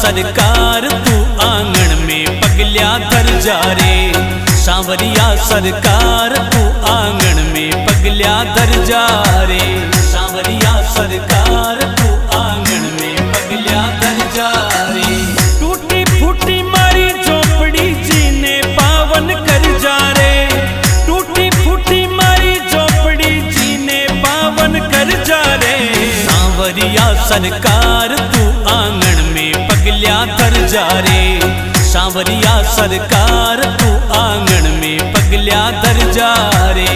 सरकार तू आंगन में पगल्या धर जा रे। सांवरिया सरकार तू आंगन में पगल्या धर जा रे। सांवरिया सरकार तू आंगन में पगल्या धर जा रे। टूटी फूटी मारी झोपड़ी जीने पावन कर जा रे। टूटी फूटी मारी झोपड़ी जीने पावन कर जा रे। सांवरिया सरकार तू आंगन में पगल्या धर जा रे। सांवरिया सरकार तू आंगन में पगल्या धर जा रे।